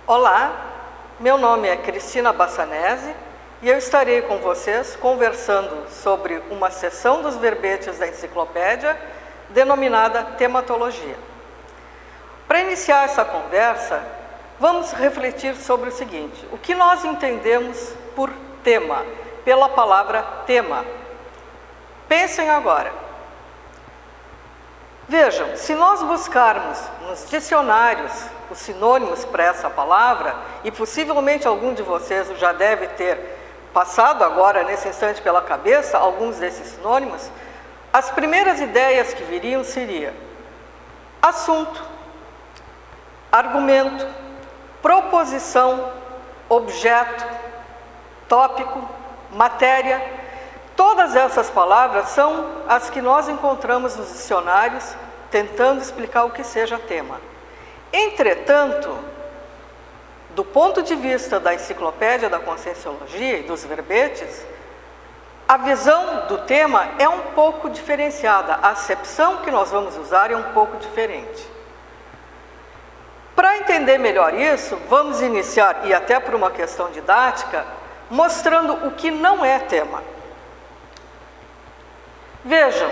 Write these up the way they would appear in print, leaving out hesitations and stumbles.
Olá, meu nome é Cristina Bassanese e eu estarei com vocês conversando sobre uma seção dos verbetes da enciclopédia denominada tematologia. Para iniciar essa conversa, vamos refletir sobre o seguinte: o que nós entendemos por tema, pela palavra tema? Pensem agora. Vejam, se nós buscarmos nos dicionários os sinônimos para essa palavra, e possivelmente algum de vocês já deve ter passado agora, nesse instante, pela cabeça alguns desses sinônimos, as primeiras ideias que viriam seria assunto, argumento, proposição, objeto, tópico, matéria. Todas essas palavras são as que nós encontramos nos dicionários tentando explicar o que seja tema. Entretanto, do ponto de vista da enciclopédia da Conscienciologia e dos verbetes, a visão do tema é um pouco diferenciada, a acepção que nós vamos usar é um pouco diferente. Para entender melhor isso, vamos iniciar, e até por uma questão didática, mostrando o que não é tema. Vejam,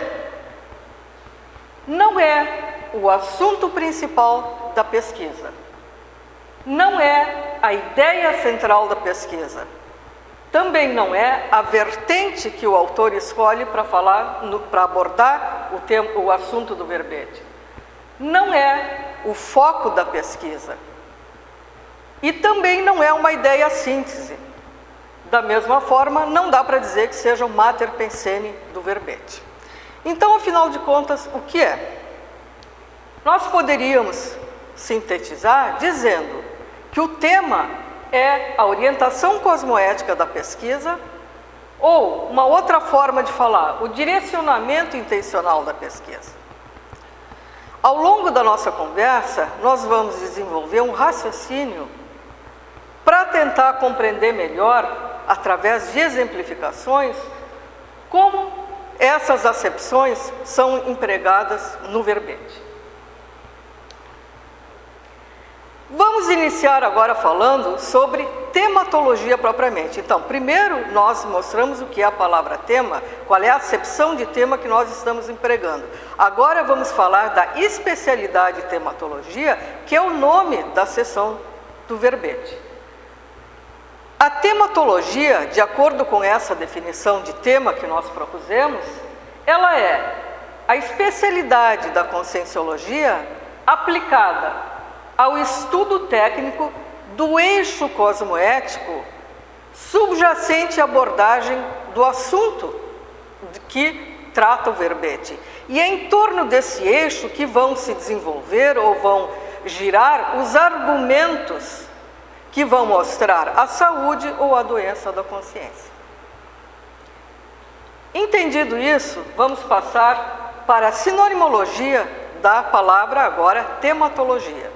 não é o assunto principal da pesquisa, não é a ideia central da pesquisa, também não é a vertente que o autor escolhe para abordar o assunto do verbete, não é o foco da pesquisa e também não é uma ideia síntese. Da mesma forma, não dá para dizer que seja o mater pensene do verbete. Então, afinal de contas, o que é? Nós poderíamos sintetizar dizendo que o tema é a orientação cosmoética da pesquisa, ou, uma outra forma de falar, o direcionamento intencional da pesquisa. Ao longo da nossa conversa, nós vamos desenvolver um raciocínio para tentar compreender melhor, através de exemplificações, como essas acepções são empregadas no verbete. Vamos iniciar agora falando sobre tematologia propriamente. Então, primeiro nós mostramos o que é a palavra tema, qual é a acepção de tema que nós estamos empregando. Agora vamos falar da especialidade tematologia, que é o nome da seção do verbete. A tematologia, de acordo com essa definição de tema que nós propusemos, ela é a especialidade da conscienciologia aplicada ao estudo técnico do eixo cosmoético subjacente à abordagem do assunto que trata o verbete. E é em torno desse eixo que vão se desenvolver ou vão girar os argumentos que vão mostrar a saúde ou a doença da consciência. Entendido isso, vamos passar para a sinonimologia da palavra agora tematologia.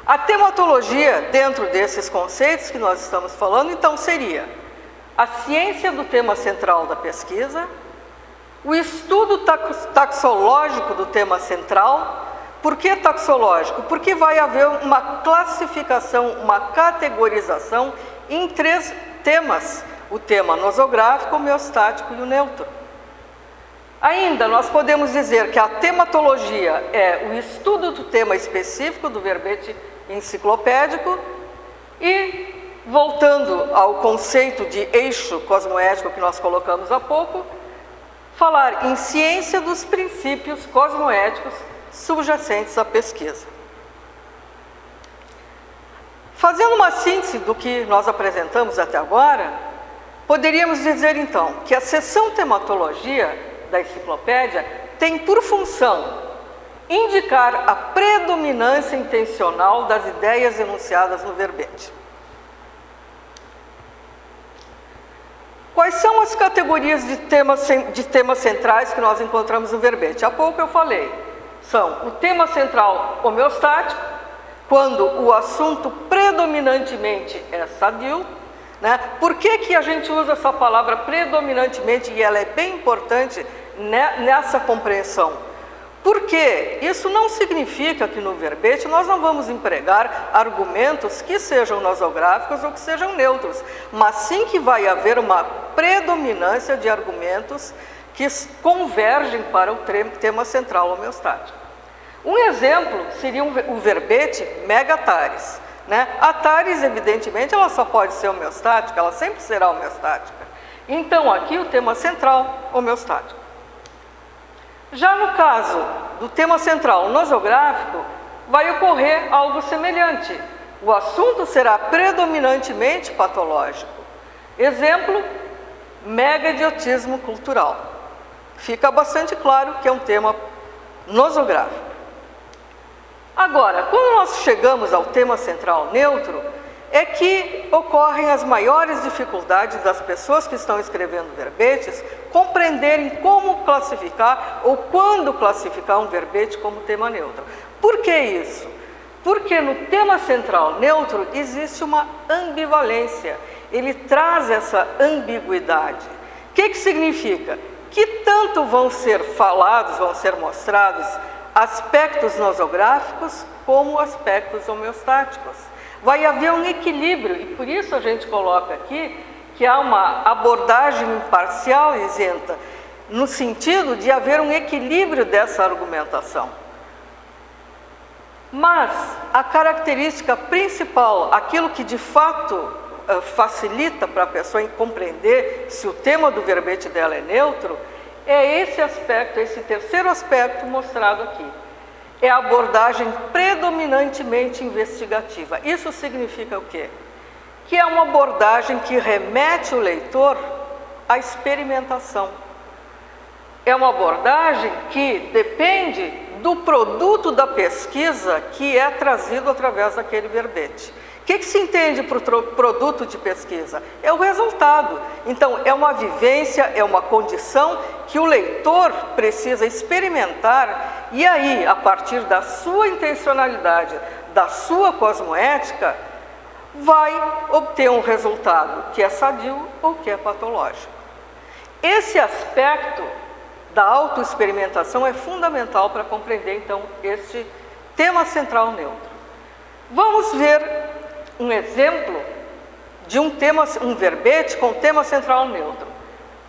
A tematologia, dentro desses conceitos que nós estamos falando, então seria a ciência do tema central da pesquisa, o estudo taxológico do tema central. Por que taxológico? Porque vai haver uma classificação, uma categorização em 3 temas: o tema nosográfico, o homeostático e o neutro. Ainda, nós podemos dizer que a tematologia é o estudo do tema específico do verbete enciclopédico e, voltando ao conceito de eixo cosmoético que nós colocamos há pouco, falar em ciência dos princípios cosmoéticos subjacentes à pesquisa. Fazendo uma síntese do que nós apresentamos até agora, poderíamos dizer então que a seção tematologia da enciclopédia tem por função indicar a predominância intencional das ideias enunciadas no verbete. Quais são as categorias de temas centrais que nós encontramos no verbete? Há pouco eu falei. São o tema central homeostático, quando o assunto predominantemente é sadio, né? Por que a gente usa essa palavra predominantemente, e ela é bem importante nessa compreensão? Porque isso não significa que no verbete nós não vamos empregar argumentos que sejam nosográficos ou que sejam neutros, mas sim que vai haver uma predominância de argumentos que convergem para o tema central homeostático. Um exemplo seria o verbete megatares, né? A tares, evidentemente, ela só pode ser homeostática, ela sempre será homeostática. Então, aqui o tema central homeostático. Já no caso do tema central nosográfico, vai ocorrer algo semelhante. O assunto será predominantemente patológico. Exemplo, megaidiotismo cultural. Fica bastante claro que é um tema nosográfico. Agora, quando nós chegamos ao tema central neutro, é que ocorrem as maiores dificuldades das pessoas que estão escrevendo verbetes compreenderem como classificar ou quando classificar um verbete como tema neutro. Por que isso? Porque no tema central neutro existe uma ambivalência, ele traz essa ambiguidade. O que significa? Que tanto vão ser falados, vão ser mostrados aspectos nosográficos como aspectos homeostáticos. Vai haver um equilíbrio, e por isso a gente coloca aqui que há uma abordagem imparcial e isenta, no sentido de haver um equilíbrio dessa argumentação. Mas a característica principal, aquilo que de fato facilita para a pessoa compreender se o tema do verbete dela é neutro, é esse aspecto, esse terceiro aspecto mostrado aqui. É a abordagem predominantemente investigativa. Isso significa o quê? Que é uma abordagem que remete o leitor à experimentação. É uma abordagem que depende do produto da pesquisa que é trazido através daquele verbete. O que se entende por produto de pesquisa? É o resultado. Então, é uma vivência, é uma condição que o leitor precisa experimentar e aí, a partir da sua intencionalidade, da sua cosmoética, vai obter um resultado que é sadio ou que é patológico. Esse aspecto da autoexperimentação é fundamental para compreender, então, este tema central neutro. Vamos ver um exemplo de um verbete com tema central neutro.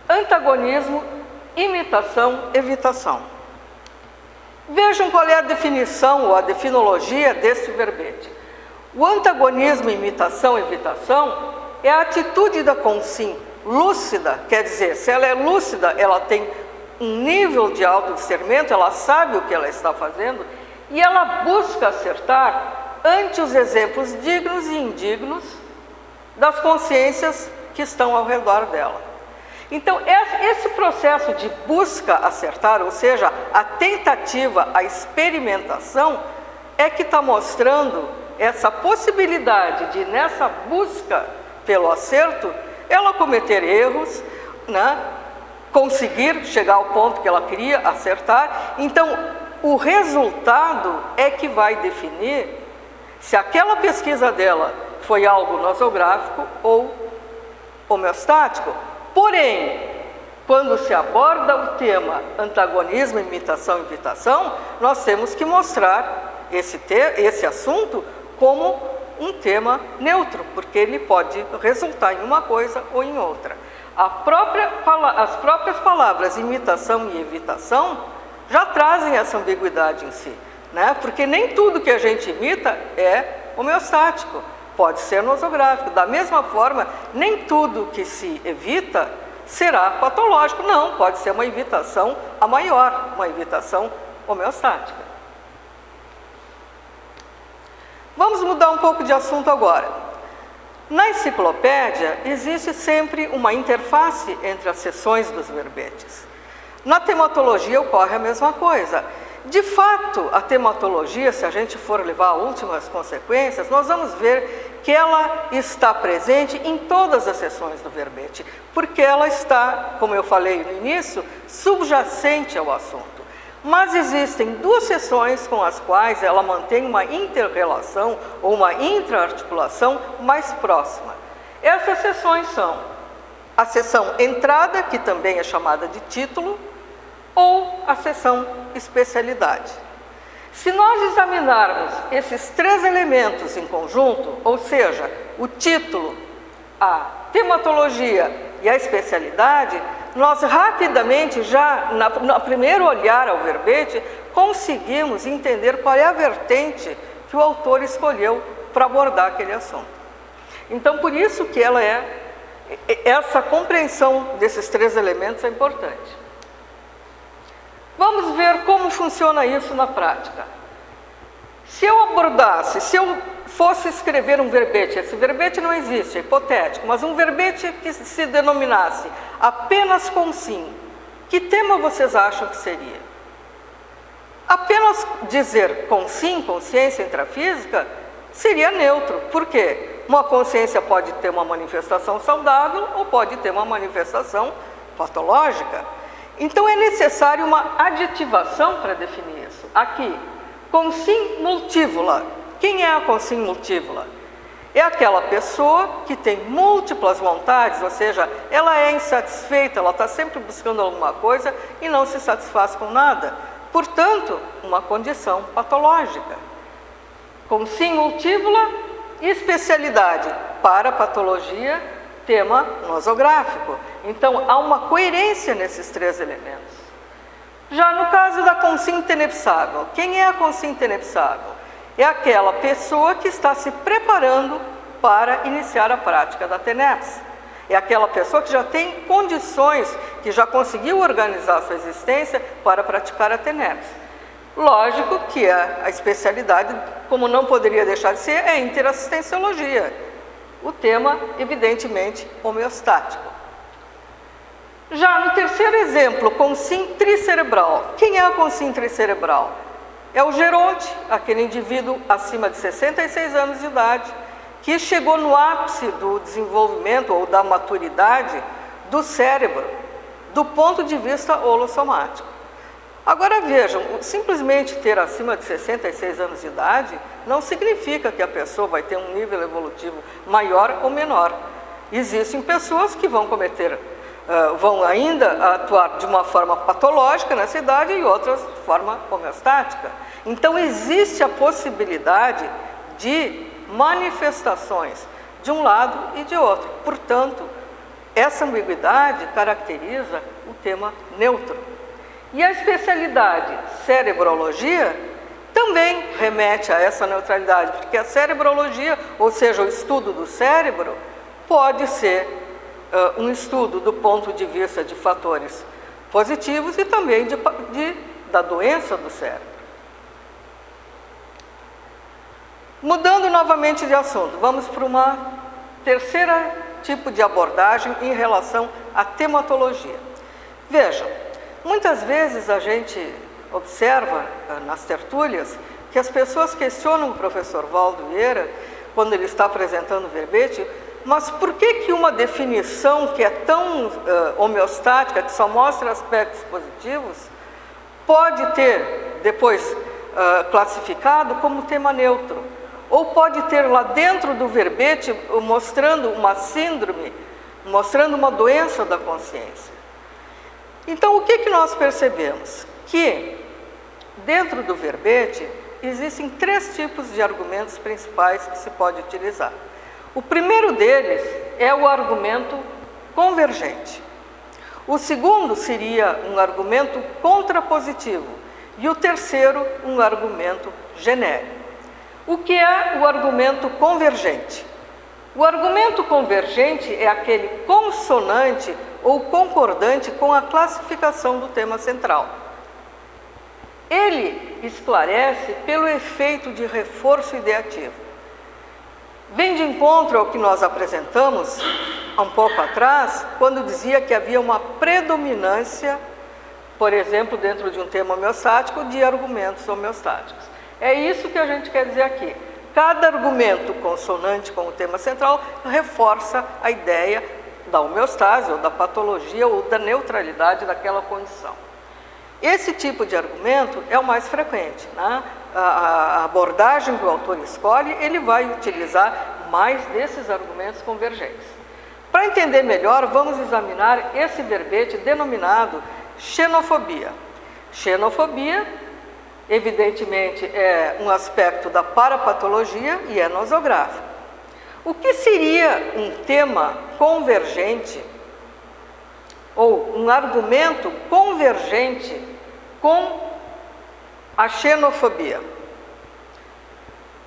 Antagonismo, imitação, evitação. Vejam qual é a definição ou a definologia deste verbete. O antagonismo, imitação, evitação é a atitude da consim lúcida, quer dizer, se ela é lúcida, ela tem um nível de autodiscernimento, ela sabe o que ela está fazendo e ela busca acertar ante os exemplos dignos e indignos das consciências que estão ao redor dela. Então, esse processo de busca acertar, ou seja, a tentativa, a experimentação, é que está mostrando essa possibilidade de, nessa busca pelo acerto, ela cometer erros, né? Conseguir chegar ao ponto que ela queria acertar. Então, o resultado é que vai definir se aquela pesquisa dela foi algo nosográfico ou homeostático. Porém, quando se aborda o tema antagonismo, imitação e evitação, nós temos que mostrar esse assunto como um tema neutro, porque ele pode resultar em uma coisa ou em outra. As próprias palavras imitação e evitação já trazem essa ambiguidade em si, né? Porque nem tudo que a gente imita é homeostático, pode ser nosográfico. Da mesma forma, nem tudo que se evita será patológico, não, pode ser uma evitação a maior, uma evitação homeostática. Vamos mudar um pouco de assunto agora. Na enciclopédia, existe sempre uma interface entre as seções dos verbetes. Na tematologia ocorre a mesma coisa. De fato, a tematologia, se a gente for levar a últimas consequências, nós vamos ver que ela está presente em todas as seções do verbete, porque ela está, como eu falei no início, subjacente ao assunto. Mas existem duas seções com as quais ela mantém uma inter-relação ou uma intra-articulação mais próxima. Essas seções são a seção entrada, que também é chamada de título, ou a seção especialidade. Se nós examinarmos esses três elementos em conjunto, ou seja, o título, a tematologia e a especialidade, nós rapidamente, já no primeiro olhar ao verbete, conseguimos entender qual é a vertente que o autor escolheu para abordar aquele assunto. Então, por isso que essa compreensão desses três elementos é importante. Vamos ver como funciona isso na prática. Se eu fosse escrever um verbete, esse verbete não existe, é hipotético, mas um verbete que se denominasse apenas com sim, que tema vocês acham que seria? Apenas dizer com sim, consciência intrafísica, seria neutro. Por quê? Uma consciência pode ter uma manifestação saudável ou pode ter uma manifestação patológica. Então é necessário uma adjetivação para definir isso. Aqui, consim multívola. Quem é a consim multívola? É aquela pessoa que tem múltiplas vontades, ou seja, ela é insatisfeita, ela está sempre buscando alguma coisa e não se satisfaz com nada. Portanto, uma condição patológica. Consim multívola, especialidade para patologia, tema nosográfico. Então, há uma coerência nesses três elementos. Já no caso da consim tenepsável, quem é a consim tenepsável? É aquela pessoa que está se preparando para iniciar a prática da TENEPS. É aquela pessoa que já tem condições, que já conseguiu organizar sua existência para praticar a TENEPS. Lógico que a especialidade, como não poderia deixar de ser, é a interassistenciologia. O tema, evidentemente, homeostático. Já no terceiro exemplo, consim tricerebral. Quem é a consim tricerebral? É o geronte, aquele indivíduo acima de 66 anos de idade, que chegou no ápice do desenvolvimento ou da maturidade do cérebro, do ponto de vista holossomático. Agora vejam, simplesmente ter acima de 66 anos de idade não significa que a pessoa vai ter um nível evolutivo maior ou menor. Existem pessoas que vão vão ainda atuar de uma forma patológica nessa idade e outras de forma homeostática. Então existe a possibilidade de manifestações de um lado e de outro. Portanto, essa ambiguidade caracteriza o tema neutro. E a especialidade cerebrologia também remete a essa neutralidade, porque a cerebrologia, ou seja, o estudo do cérebro, pode ser um estudo do ponto de vista de fatores positivos e também da doença do cérebro. Mudando novamente de assunto, vamos para uma terceira tipo de abordagem em relação à tematologia. Vejam, muitas vezes a gente observa nas tertúlias que as pessoas questionam o professor Valdo Vieira, quando ele está apresentando o verbete, mas por que uma definição que é tão homeostática, que só mostra aspectos positivos, pode ter depois classificado como tema neutro? Ou pode ter lá dentro do verbete mostrando uma síndrome, mostrando uma doença da consciência? Então, o que nós percebemos? Que dentro do verbete existem três tipos de argumentos principais que se pode utilizar. O primeiro deles é o argumento convergente. O segundo seria um argumento contrapositivo. E o terceiro, um argumento genérico. O que é o argumento convergente? O argumento convergente é aquele consonante ou concordante com a classificação do tema central. Ele esclarece pelo efeito de reforço ideativo. Vem de encontro ao que nós apresentamos há um pouco atrás, quando dizia que havia uma predominância, por exemplo, dentro de um tema homeostático, de argumentos homeostáticos. É isso que a gente quer dizer aqui. Cada argumento consonante com o tema central reforça a ideia da homeostase, ou da patologia, ou da neutralidade daquela condição. Esse tipo de argumento é o mais frequente, né? A abordagem que o autor escolhe, ele vai utilizar mais desses argumentos convergentes. Para entender melhor, vamos examinar esse verbete denominado xenofobia. Xenofobia, evidentemente, é um aspecto da parapatologia e é nosográfico. O que seria um tema convergente ou um argumento convergente com a xenofobia?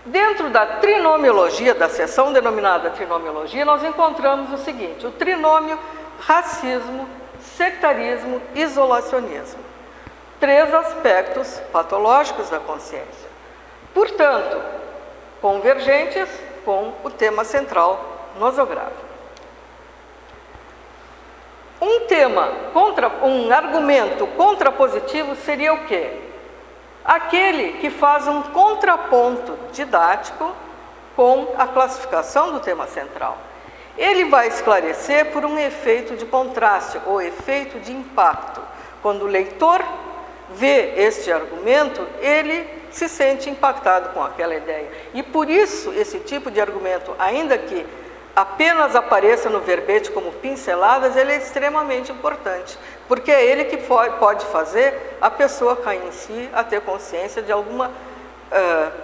Dentro da trinomiologia, da seção denominada trinomiologia, nós encontramos o seguinte: o trinômio racismo, sectarismo, isolacionismo. 3 aspectos patológicos da consciência. Portanto, convergentes com o tema central nosográfico. Um argumento contrapositivo seria o quê? Aquele que faz um contraponto didático com a classificação do tema central. Ele vai esclarecer por um efeito de contraste ou efeito de impacto. Quando o leitor vê este argumento, ele se sente impactado com aquela ideia. E por isso, esse tipo de argumento, ainda que apenas apareça no verbete como pinceladas, ele é extremamente importante, porque é ele que pode fazer a pessoa cair em si, a ter consciência de alguma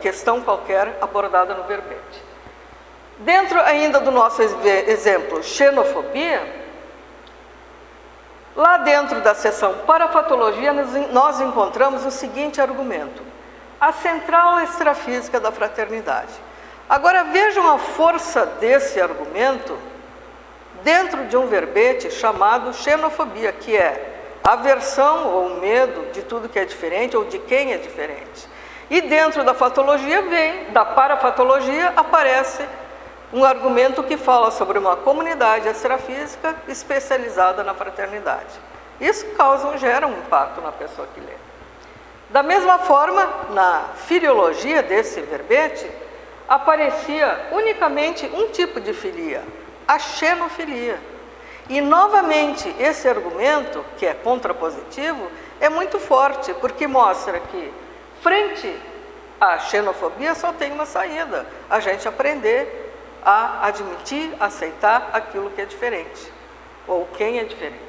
questão qualquer abordada no verbete. Dentro ainda do nosso exemplo, xenofobia, lá dentro da seção parapatologia, nós encontramos o seguinte argumento: a central extrafísica da fraternidade. Agora vejam a força desse argumento dentro de um verbete chamado xenofobia, que é aversão ou medo de tudo que é diferente ou de quem é diferente. E dentro da patologia da parapatologia, aparece um argumento que fala sobre uma comunidade extrafísica especializada na fraternidade. Isso gera um impacto na pessoa que lê. Da mesma forma, na filiologia desse verbete, aparecia unicamente um tipo de filia, a xenofilia. E, novamente, esse argumento, que é contrapositivo, é muito forte, porque mostra que, frente à xenofobia, só tem uma saída: a gente aprender a admitir, aceitar aquilo que é diferente, ou quem é diferente.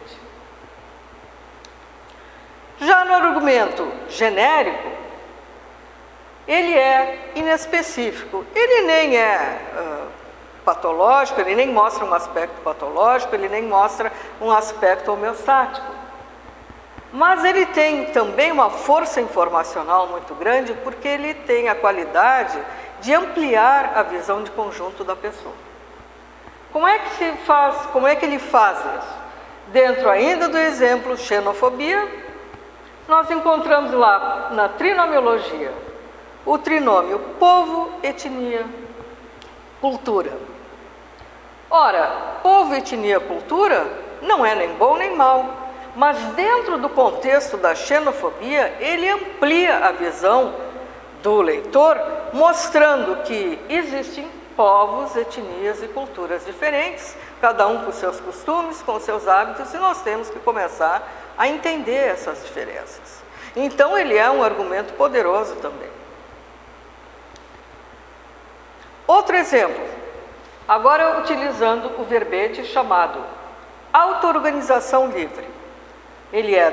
Já no argumento genérico, ele é inespecífico, ele nem é patológico, ele nem mostra um aspecto patológico, ele nem mostra um aspecto homeostático. Mas ele tem também uma força informacional muito grande, porque ele tem a qualidade de ampliar a visão de conjunto da pessoa. Como é que ele faz isso? Dentro ainda do exemplo xenofobia, nós encontramos lá na trinomiologia o trinômio povo, etnia, cultura. Ora, povo, etnia, cultura não é nem bom nem mal, mas dentro do contexto da xenofobia, ele amplia a visão do leitor, mostrando que existem povos, etnias e culturas diferentes, cada um com seus costumes, com seus hábitos, e nós temos que começar a entender essas diferenças. Então, ele é um argumento poderoso também. Outro exemplo, agora utilizando o verbete chamado auto-organização livre. Ele é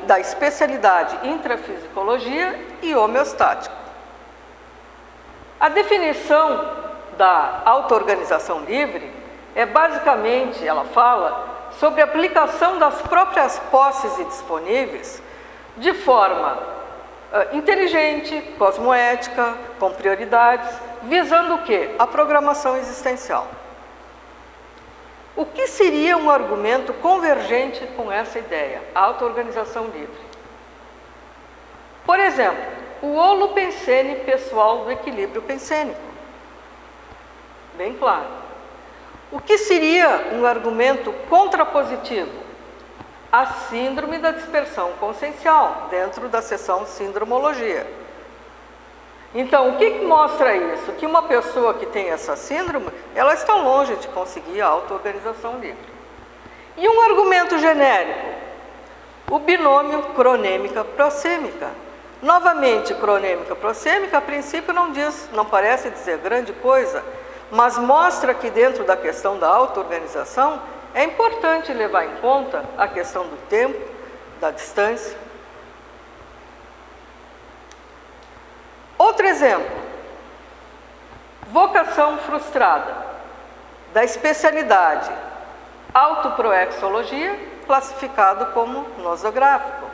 da especialidade intrafisicologia e homeostático. A definição da auto-organização livre é basicamente, ela fala sobre a aplicação das próprias posses e disponíveis de forma inteligente, cosmoética, com prioridades, visando o quê? A programação existencial. O que seria um argumento convergente com essa ideia, a auto-organização livre? Por exemplo, o holopensene pessoal do equilíbrio pensênico. Bem claro. O que seria um argumento contrapositivo? A síndrome da dispersão consciencial, dentro da seção síndromologia. Então, o que mostra isso? Que uma pessoa que tem essa síndrome, ela está longe de conseguir a auto-organização livre. E um argumento genérico? O binômio cronêmica-prossêmica. Novamente, cronêmica-prossêmica, a princípio não parece dizer grande coisa, mas mostra que dentro da questão da auto-organização, é importante levar em conta a questão do tempo, da distância. Outro exemplo, vocação frustrada, da especialidade autoproexologia, classificado como nosográfico.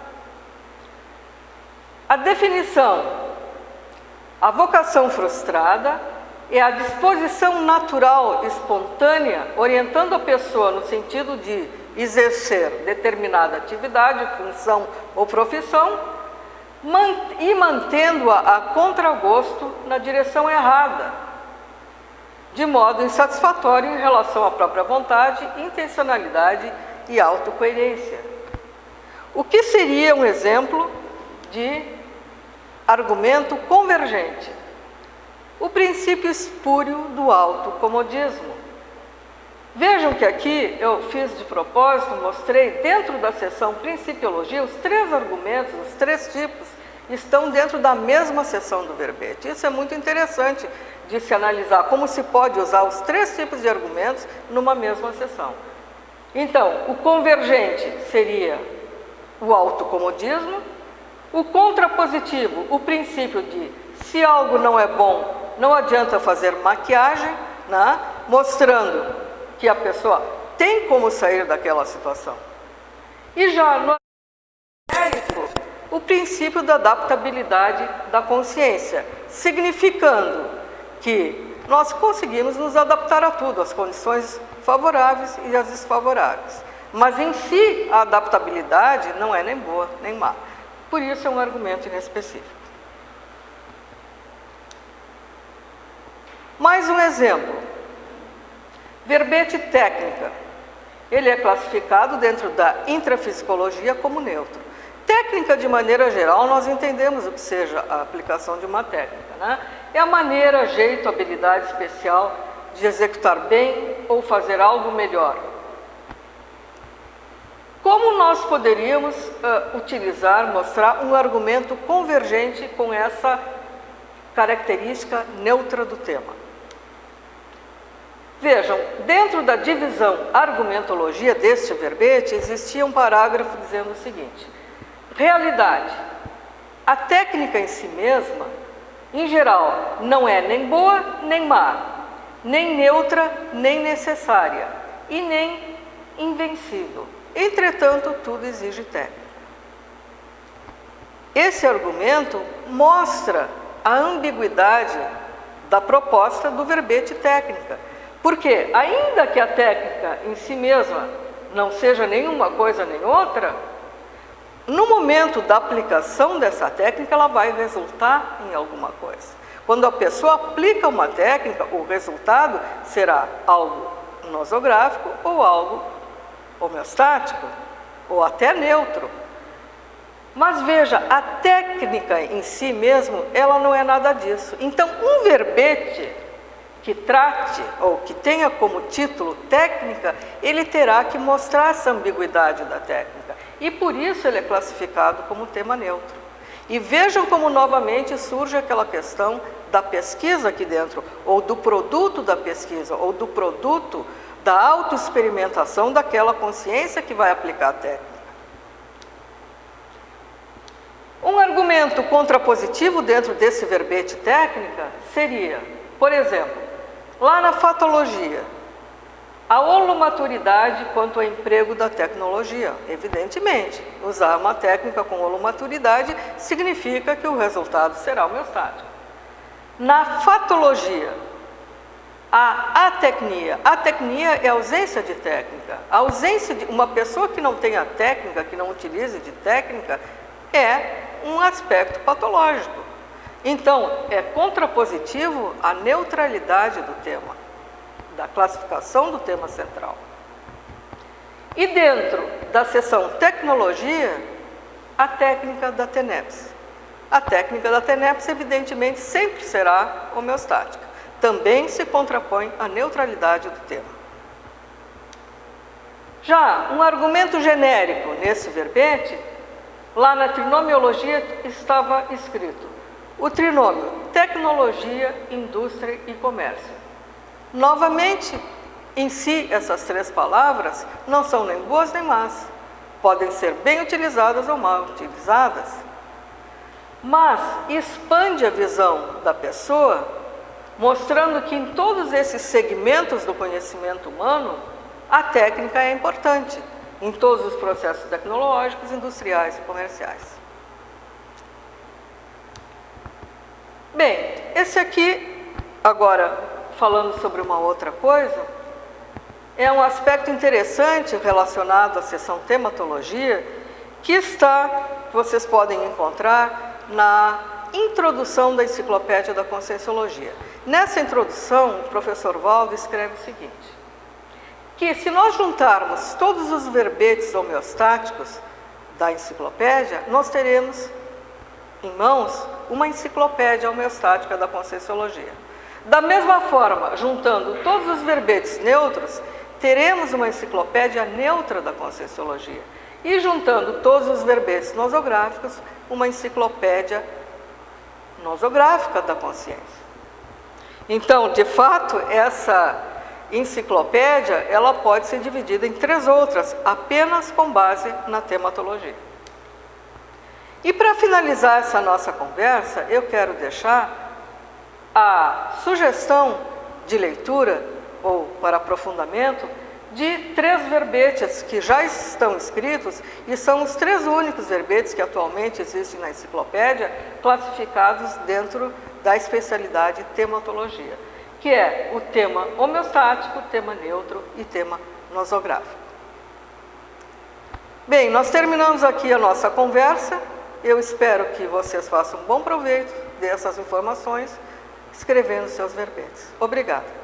A definição: a vocação frustrada é a disposição natural, espontânea, orientando a pessoa no sentido de exercer determinada atividade, função ou profissão, e mantendo-a a contragosto na direção errada, de modo insatisfatório em relação à própria vontade, intencionalidade e autocoerência. O que seria um exemplo de argumento convergente? O princípio espúrio do autocomodismo. Vejam que aqui eu fiz de propósito, mostrei dentro da seção Principiologia, os 3 argumentos, os 3 tipos, estão dentro da mesma seção do verbete. Isso é muito interessante de se analisar, como se pode usar os 3 tipos de argumentos numa mesma seção. Então, o convergente seria o autocomodismo, o contrapositivo, o princípio de se algo não é bom, não adianta fazer maquiagem, né? Mostrando que a pessoa tem como sair daquela situação. E já no mérito, o princípio da adaptabilidade da consciência, significando que nós conseguimos nos adaptar a tudo, às condições favoráveis e às desfavoráveis. Mas em si, a adaptabilidade não é nem boa nem má. Por isso é um argumento inespecífico. Mais um exemplo. Verbete técnica. Ele é classificado dentro da intrafisicologia como neutro. Técnica, de maneira geral, nós entendemos o que seja a aplicação de uma técnica, né? É a maneira, jeito, habilidade especial de executar bem ou fazer algo melhor. Como nós poderíamos mostrar um argumento convergente com essa característica neutra do tema? Vejam, dentro da divisão argumentologia deste verbete, existia um parágrafo dizendo o seguinte: realidade. A técnica em si mesma, em geral, não é nem boa nem má, nem neutra nem necessária e nem invencível. Entretanto, tudo exige técnica. Esse argumento mostra a ambiguidade da proposta do verbete técnica. Porque, ainda que a técnica em si mesma não seja nenhuma coisa nem outra, no momento da aplicação dessa técnica, ela vai resultar em alguma coisa. Quando a pessoa aplica uma técnica, o resultado será algo nosográfico ou algo homeostático, ou até neutro. Mas veja, a técnica em si mesmo, ela não é nada disso. Então, um verbete que trate ou que tenha como título técnica, ele terá que mostrar essa ambiguidade da técnica. E por isso ele é classificado como tema neutro. E vejam como novamente surge aquela questão da pesquisa aqui dentro, ou do produto da pesquisa, ou do produto da autoexperimentação daquela consciência que vai aplicar a técnica. Um argumento contrapositivo dentro desse verbete técnica seria, por exemplo, lá na fatologia, a holomaturidade quanto ao emprego da tecnologia. Evidentemente, usar uma técnica com holomaturidade significa que o resultado será homeostático. Na fatologia, a atecnia. A atecnia é a ausência de técnica. A ausência de uma pessoa que não tenha técnica, que não utilize de técnica, é um aspecto patológico. Então, é contrapositivo à neutralidade do tema, da classificação do tema central. E dentro da seção tecnologia, a técnica da TENEPS. A técnica da TENEPS, evidentemente, sempre será homeostática. Também se contrapõe à neutralidade do tema. Já um argumento genérico nesse verbete, lá na trinomiologia estava escrito: o trinômio tecnologia, indústria e comércio. Novamente, em si, essas 3 palavras não são nem boas nem más. Podem ser bem utilizadas ou mal utilizadas. mas expande a visão da pessoa, mostrando que em todos esses segmentos do conhecimento humano, a técnica é importante, em todos os processos tecnológicos, industriais e comerciais. Bem, esse aqui, agora falando sobre uma outra coisa, é um aspecto interessante relacionado à seção tematologia, que vocês podem encontrar na introdução da Enciclopédia da Conscienciologia. Nessa introdução, o professor Valdo escreve o seguinte, que se nós juntarmos todos os verbetes homeostáticos da enciclopédia, nós teremos em mãos uma enciclopédia homeostática da Conscienciologia. Da mesma forma, juntando todos os verbetes neutros, teremos uma enciclopédia neutra da Conscienciologia. E juntando todos os verbetes nosográficos, uma enciclopédia nosográfica da consciência. Então, de fato, essa enciclopédia, ela pode ser dividida em 3 outras, apenas com base na tematologia. E para finalizar essa nossa conversa, eu quero deixar a sugestão de leitura, ou para aprofundamento, de 3 verbetes que já estão escritos e são os 3 únicos verbetes que atualmente existem na enciclopédia, classificados dentro da especialidade tematologia, que é o tema homeostático, tema neutro e tema nosográfico. Bem, nós terminamos aqui a nossa conversa. Eu espero que vocês façam um bom proveito dessas informações, escrevendo seus verbetes. Obrigada.